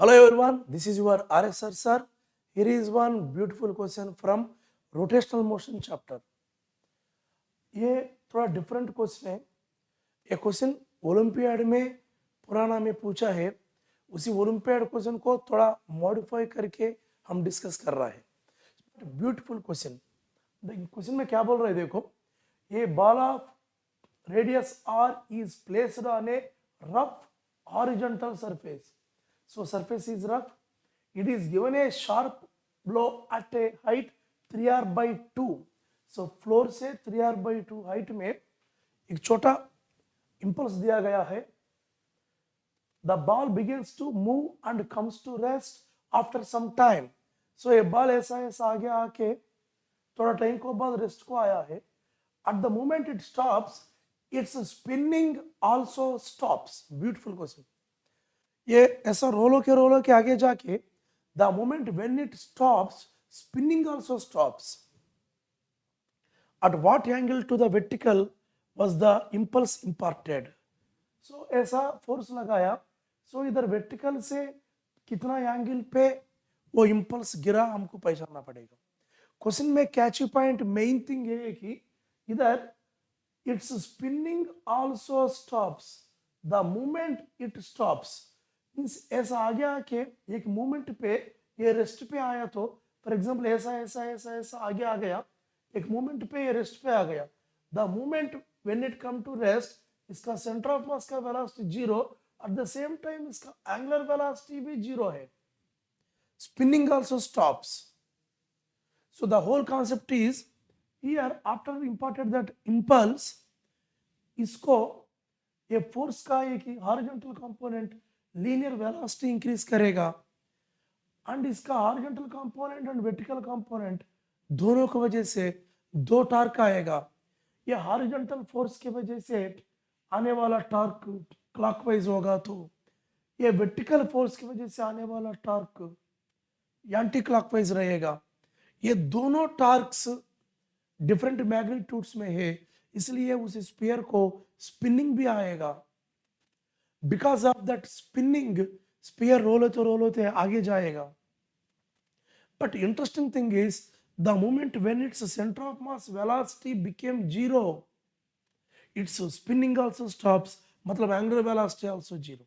Hello everyone, this is your RSR sir. Here is one beautiful question from rotational motion chapter. ये थोड़ा different question है. ये question olympiad में पुराना में पूछा है. उसी ओलंपियाड क्वेश्चन को थोड़ा मॉडिफाई करके हम डिस्कस कर रहा है. Beautiful question. क्वेश्चन में क्या बोल रहे हैं देखो. ये ball of radius r is placed on a rough horizontal surface. So surface is rough. It is given a sharp blow at a height 3r by 2. So floor से 3r by 2 height में एक छोटा impulse दिया गया है. The ball begins to move and comes to rest after some time. So ये ball ऐसा ऐसा आगे आके थोड़ा टाइम को बाद रेस्ट को आया है. At the moment it stops, its spinning also stops. Beautiful question. ये ऐसा रोलो के आगे जाके the moment when it stops, spinning also stops. At what angle to the vertical was the impulse imparted? So ऐसा force लगाया. So इधर vertical से कितना एंगल पे वो इम्पल्स गिरा हमको पहचानना पड़ेगा. क्वेश्चन में कैची पॉइंट मेन थिंग है कि इधर it's spinning also stops. The moment it stops means ऐसा आगे आके एक मोमेंट पे ये रेस्ट पे आया. तो फॉर एग्जांपल ऐसा ऐसा ऐसा ऐसा आगे आ गया, एक मोमेंट पे ये रेस्ट पे आ गया. The moment when it come to rest, इसका सेंटर ऑफ मास का velocity zero, at the same time इसका एंगुलर वेलोसिटी भी जीरो है. Spinning also stops. So the whole concept is here after imported that impulse, इसको ये force का एक horizontal component linear velocity increase करेगा and इसका horizontal component and vertical component दोनों की वजह से दो टार्क आएगा. ये हॉरिजॉन्टल फोर्स की वजह से आने वाला टार्क क्लॉकवाइज होगा, तो ये वर्टिकल फोर्स की वजह से आने वाला टार्क एंटी क्लॉकवाइज रहेगा. ये दोनों टार्क्स डिफरेंट मैग्नीट्यूड्स में है, इसलिए उस स्फीयर को स्पिनिंग भी आएगा. Because of that spinning sphere रोलते आगे जाएगा. But interesting thing is the moment when its centre of mass velocity became zero, its spinning also stops. मतलब एंगुलर वेलोसिटी आल्सो जीरो.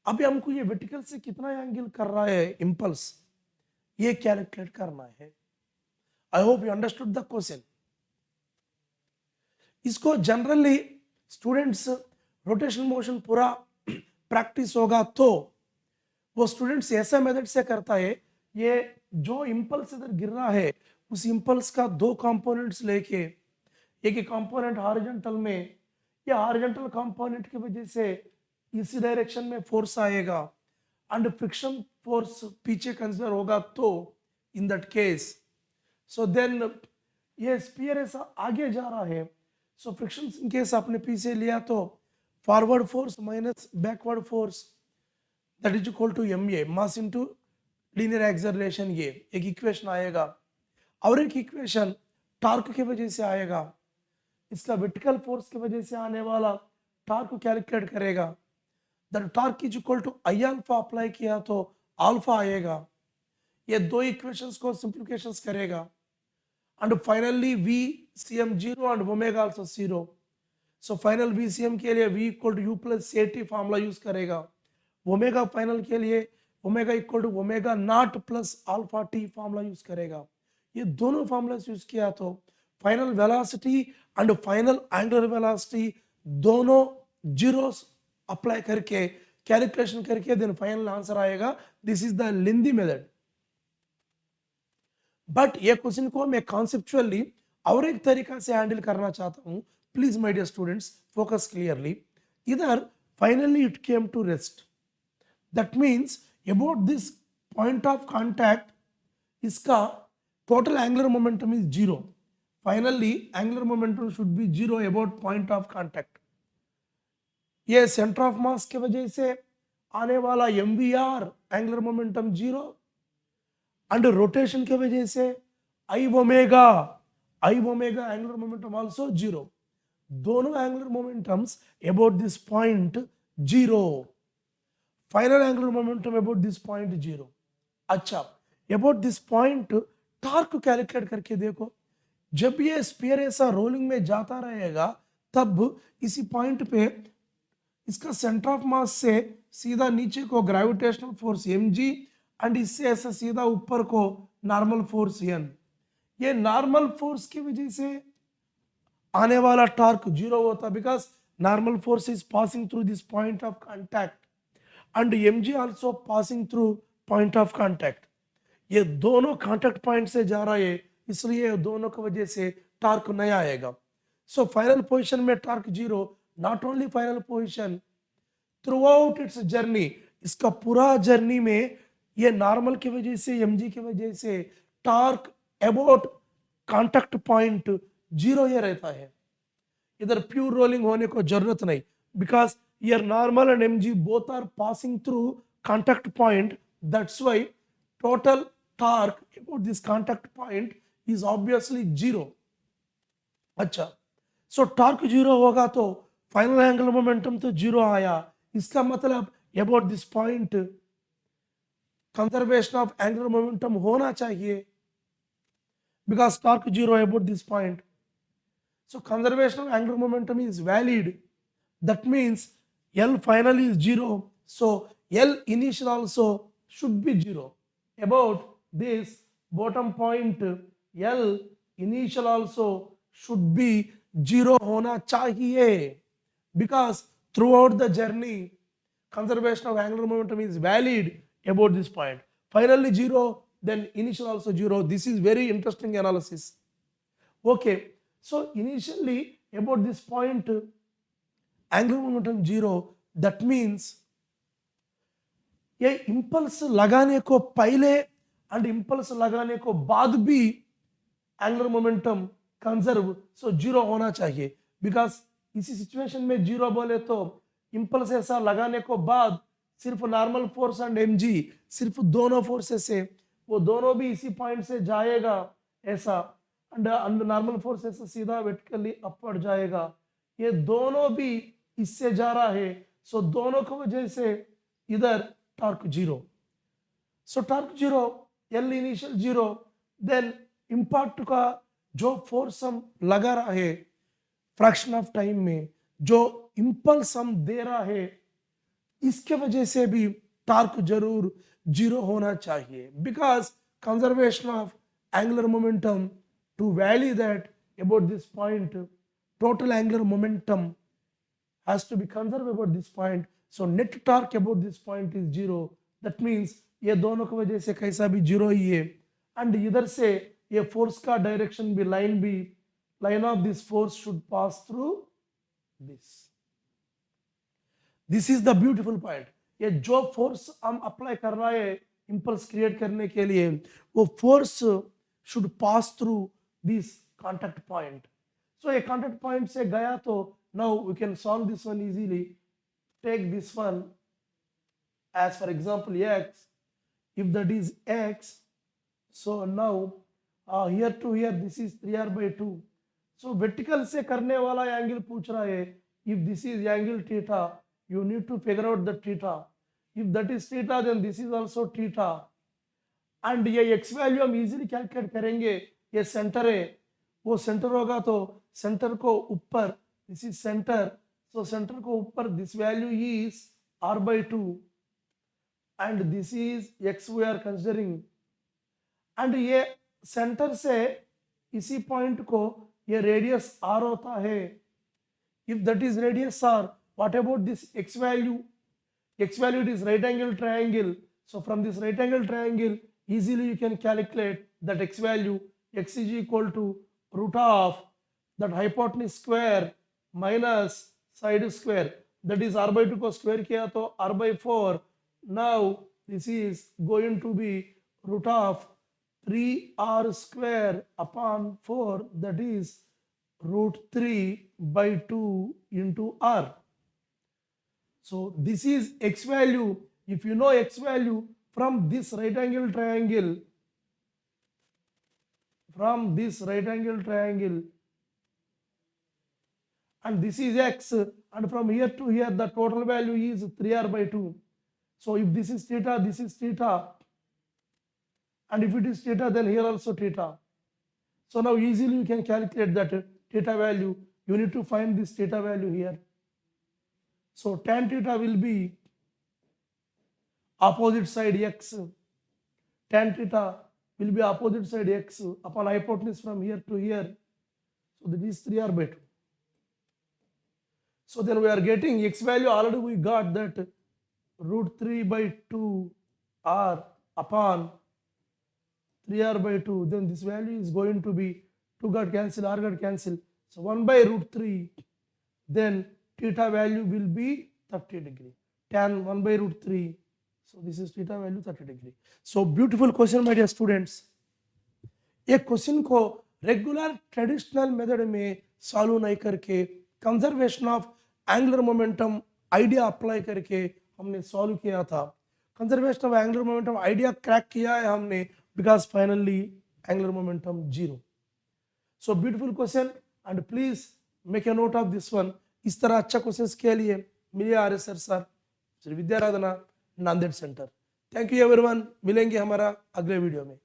अभी हमको ये वर्टिकल से कितना एंगल कर रहा है इंपल्स, ये कैलकुलेट करना है. I hope you understood the question. इसको जनरली स्टूडेंट्स रोटेशनल मोशन पूरा प्रैक्टिस होगा तो वो स्टूडेंट्स ऐसा मेथड से करता है. ये जो इंपल्स इधर गिर रहा है उस इंपल्स का दो कंपोनेंट्स लेके, एक कंपोनेंट हॉरिजॉन्टल में, या हॉरिजॉन्टल कंपोनेंट की वजह से इसी डायरेक्शन में फोर्स आएगा एंड फ्रिक्शन फोर्स पीछे कंसीडर होगा. तो in that case so then ये स्फीयर ऐसा आगे जा रहा है. सो फ्रिक्शन इन केस आपने पीछे लिया तो forward force minus backward force that is equal to ma, mass into linear acceleration. ये एक इक्वेशन आएगा. और एक इक्वेशन टॉर्क की वजह से आएगा. इसका वर्टिकल फोर्स की वजह से आने वाला टॉर्क को कैलकुलेट करेगा. That torque is equal to I alpha apply किया तो अल्फा आएगा. ये दो इक्वेशंस को सिंप्लीफिकेशंस करेगा and finally v cm 0 and omega also 0. So final VCM के लिए v equal to u plus AT formula use करेगा. ओमेगा फाइनल के लिए omega equal to omega not plus alpha t formula use करेगा. ये दोनों formula use किया तो final velocity and final angular velocity दोनों जीरोस अप्लाई करके कैलकुलेशन करके देन फाइनल आंसर आएगा. This is the lengthy method. But ये क्वेश्चन को मैं कॉन्सेप्चुअली और एक तरीका से हैंडल करना चाहता हूं. Please my dear students focus clearly. इधर finally it came to rest. That means about this point of contact इसका total angular momentum is zero. Finally angular momentum should be zero about point of contact. ये centre of mass की वजह से आने वाला mvr angular momentum zero and rotation की वजह से i omega angular momentum also zero. दोनों angular momentums about this point zero. Final angular momentum about this point 0। अच्छा, about this point torque calculate करके देखो। जब ये स्फीयर ऐसा रोलिंग में जाता रहेगा तब इसी पॉइंट पे इसका सेंटर ऑफ मास से सीधा नीचे को ग्रेविटेशनल फोर्स mg एंड इससे ऐसा सीधा ऊपर को नॉर्मल फोर्स n। ये नॉर्मल फोर्स की वजह से आने वाला टॉर्क 0 होता, because normal force is passing through this point of contact and mg also passing through point of contact. ये दोनों कांटेक्ट पॉइंट से जा रहा है, इसलिए दोनों की वजह से टॉर्क नहीं आएगा। सो फाइनल पोजीशन में torque 0, not only final position, through out it's journey, इसका पूरा जर्नी में ये नॉर्मल की वजह से mg की वजह से टॉर्क अबाउट कांटेक्ट पॉइंट 0 ये रहता है। इधर प्योर रोलिंग होने को जरूरत नहीं, because your normal and mg both are passing through contact point, that's why total torque about this contact point is obviously 0। अच्छा, सो टॉर्क 0 होगा तो फाइनल एंगुलर मोमेंटम तो 0 आया, इसका मतलब about this point conservation of angular momentum होना चाहिए, because torque 0 about this point. So conservation of angular momentum is valid. That means L final is 0. So L initial also should be 0. About this bottom point, L initial also should be 0 होना चाहिए, because throughout the journey conservation of angular momentum is valid about this point. Finally 0, then initial also 0. This is very interesting analysis. Okay. So initially about this point angular momentum 0, that means ये impulse लगाने को पहले and impulse लगाने को बाद भी angular momentum conserve, सो 0 होना चाहिए। बिकॉज इसी सिचुएशन में 0 बोले तो इम्पल्स ऐसा लगाने को बाद सिर्फ नॉर्मल फोर्स एंड mg, सिर्फ दोनों फोर्सेस से वो दोनों भी इसी पॉइंट से जाएगा ऐसा, एंड नॉर्मल फोर्स ऐसा सीधा वर्टिकली अपवर्ड जाएगा, ये दोनों भी इससे जा रहा है, सो दोनों की वजह से इधर torque 0। So torque 0, L initial 0, then impact का जो फोर्स हम लगा रहा है फ्रैक्शन ऑफ टाइम में, जो इंपल्स हम दे रहा है, इसके वजह से भी टॉर्क जरूर 0 होना चाहिए, because conservation of angular momentum, to value that about this point, total angular momentum has to be conserved about this point. So net torque about this point is 0. That means ये दोनों की वजह से कैसा भी 0 ही है, एंड इधर से ये फोर्स का डायरेक्शन भी line of this force should pass through this. This is the beautiful point. ये जो फोर्स हम अप्लाई कर रहा है इंपल्स क्रिएट करने के लिए, वो force should pass through this contact point. So a contact point से गया तो now we can solve this one easily. Take this one as for example x. If that is x, so now here to here this is 3r/2. So vertical से करने वाला angle पूछ रहा है, if this is angle theta, you need to figure out the theta. If that is theta, then this is also theta. And ये x value हम easily calculate करेंगे। ये सेंटर है, वो सेंटर होगा तो सेंटर को ऊपर, this is centre, so centre को ऊपर this value is r/2 and this is x we are considering, and ये सेंटर से इसी पॉइंट को ये रेडियस r होता है। If that is radius r, what about this x value? x value is right angle triangle, so from this right angle triangle easily you can calculate that x value. X is equal to root of that hypotenuse square minus side square, that is r/2 को square किया तो r/4. Now this is going to be root of 3r square upon 4, that is root 3/2 into r. So this is x value. If you know x value from this right angle triangle, and this is x, and from here to here the total value is 3r/2. So if this is theta, and if it is theta, then here also theta. So now easily you can calculate that theta value. You need to find this theta value here. So tan theta will be opposite side x. Tan theta will be opposite side x upon hypotenuse from here to here. So that is 3r/2. So then we are getting x value, already we got that √3/2 r upon 3r/2. Then this value is going to be 2 got cancel, r got cancel. So 1/√3. Then theta value will be 30 degree. Tan 1/√3. So this is theta value 30 degree. So beautiful question, my dear students. एक question को regular traditional method में solve नहीं करके conservation of angular momentum idea apply करके हमने solve किया था. Conservation of angular momentum idea crack किया है हमने, because finally angular momentum 0. So beautiful question and please make a note of this one. इस तरह अच्छा क्वेश्चन के लिए मिलिए RSR sir, Shri Vidyaradhana, Nanded centre. Thank you everyone. मिलेंगे हमारा अगले वीडियो में.